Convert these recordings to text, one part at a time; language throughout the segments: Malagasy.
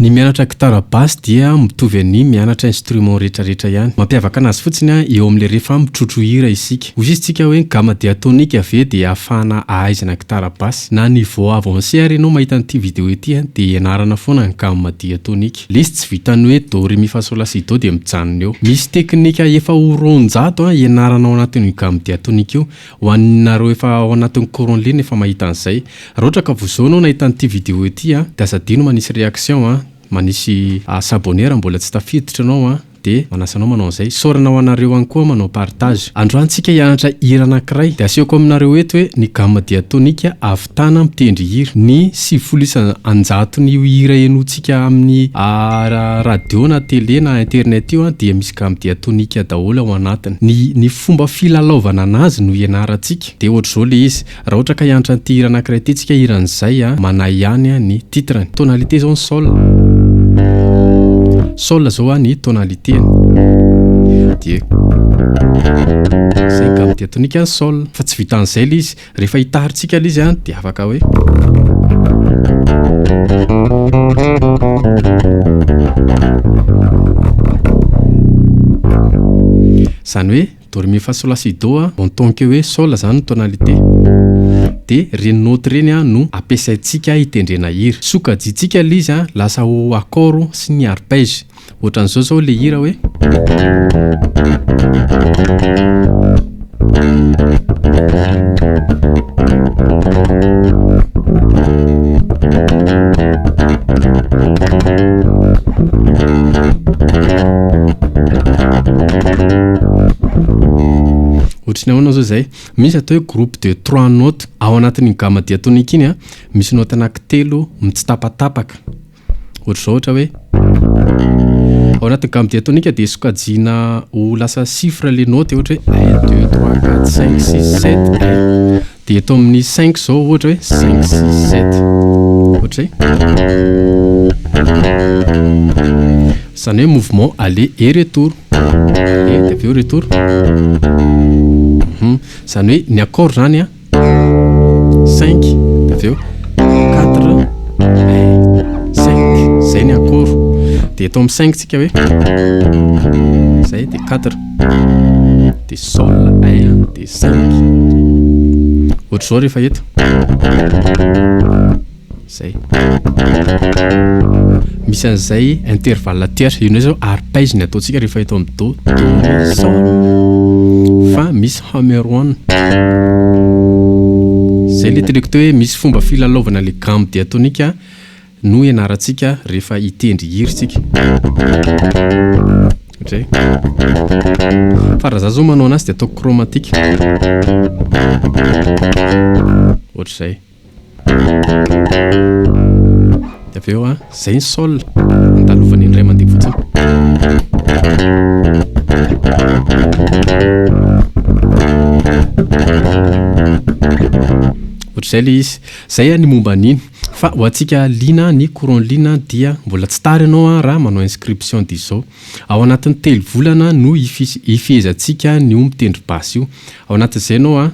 Ny mianatra gitara basse dia mitovy amin'ny mianatra instrument rehetrarehetra ihany. Mampiavaka anazy fotsiny eo amin'le rehefa mitrotro hira isika. Hoy isika hoe gamme diatonique ave dia ahafahana ahaizana gitara basse na niveau avancé ary ianao mahita an'ity vidéo ity dia ianarana foana ny gamme diatonique. Lesy tsy vitany hoe do ré mi fa sol la si do dia mijanona eo. Misy teknika efa roanjato ianarana ao anatin'ny gamme diatonique io. Ho anareo efa ao anatin'ny courant ligne efa mahita an'izay. Raha ohatra ka vao anao nahita an'ity vidéo ity dia azadino manisy réaction manisy s'abonner mbola tsy tafiditra anao dia manasanao manao an'izay. Saorana ho anareo any koa manao partage. Androany tsika hianatra hira anankiray dia asehoko aminareo eto hoe ny gamme diatonique ahavitana mitendry hira. Ny 700 ny hira henotsika amin'ny radio na télé na internet io dia misy gamme diatonique daholo ao anatiny. Ny fomba filalaovana anazy no ianarantsika dia ohatr'izao le izy. Raha ohatra ka hianatra an'ity hira anankiray ity tsika hiran'izay manahy ihany ny titrany. Tonalité zao ny sol. Sol zao ny tonalité dia zay gamme diatonique ny sol. Fa tsy vitan'izay le izy. Rehefa hitarintsika le izy dia afaka hoe zany hoe do ré mi fa sol la si do en tant que hoe sol zany tonalité. Dia reny note reny no ampiasaintsika hitendrena hira. Sokajitsika le izy lasa ho accord sy ny arpège. Ohatran'izao zao le hira hoe ohatriny ahoana zao zay. Misy atao hoe groupe de 3 notes ao anatin'ny gamme diatonique iny misy note anankitelo mitsitapatapaka. Ohatr'izao ohatra hoe ao anatin'ny gamme diatonique dia sokajina ho lasa chiffre le note ohatra hoe 1 2 3 4 5 6 7 1. Dia eto amin'ny 5 zao ohatra hoe 5 6 7 ohatra zany hoe mouvement aller et retour. Et dia aveo retour. Zany hoe ny accord zany 5 dia aveo 4 5 zay ny accord. Dia eto amin'ny 5 tsika hoe zay dia 4 dia sol 1 dia 5. Ohatr'izao rehefa eto zay. Misy an'izay intervalle tierce. Io zao arpège ny ataontsika rehefa eto amin'ny do ré sol. Fa misy hammer-on. Zay le teneko teo hoe misy fomba filalaovana le gamme diatonique no ianarantsika rehefa hitendry hira tsika. Ohatray. Fa raha zaho zao manao anazy dia ataoko chromatique. Ohatr'izay. Dia aveo zay ny sol. Andalovany ny ray mandeha fotsiny. Ohatr'izay le izy. Zay ny momba an'iny. Fa ho antsika lina ny courant ligne dia mbola tsy tary ianao raha manao inscription d'izao. Ao anatin'ny telo volana no ifehezantsika ny mitendry basse io. Ao anatin'izay ianao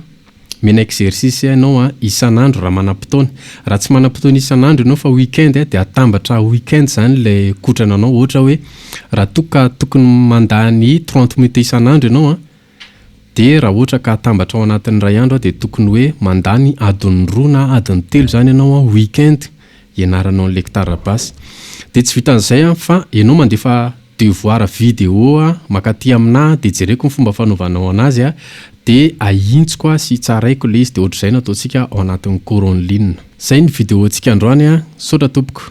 mena exercice ianao isan'andro raha manam-potoana. Raha tsy manam-potoana isan'andro ianao fa weekend dia atambatra weekend zany le kotrana anao. Ohatra hoe raha tokony mandany 30 minutes isan'andro ianao dia raha ohatra ka atambatra ao anatin'ny ray andro dia tokony hoe mandany adiny 2 na adiny 3 zany ianao weekend ianaranao le gitara basse. Dia tsy vitan'izay fa ianao mandefa devoir vidéo makaty aminahy dia jereko ny fomba fanaovanao anazy dia ahintsiko sy tsaraiko le izy dia ohatr'izay no ataontsika ao anatin'ny courant ligne. Zay ny vidéo antsika androany. Saotra tompoko.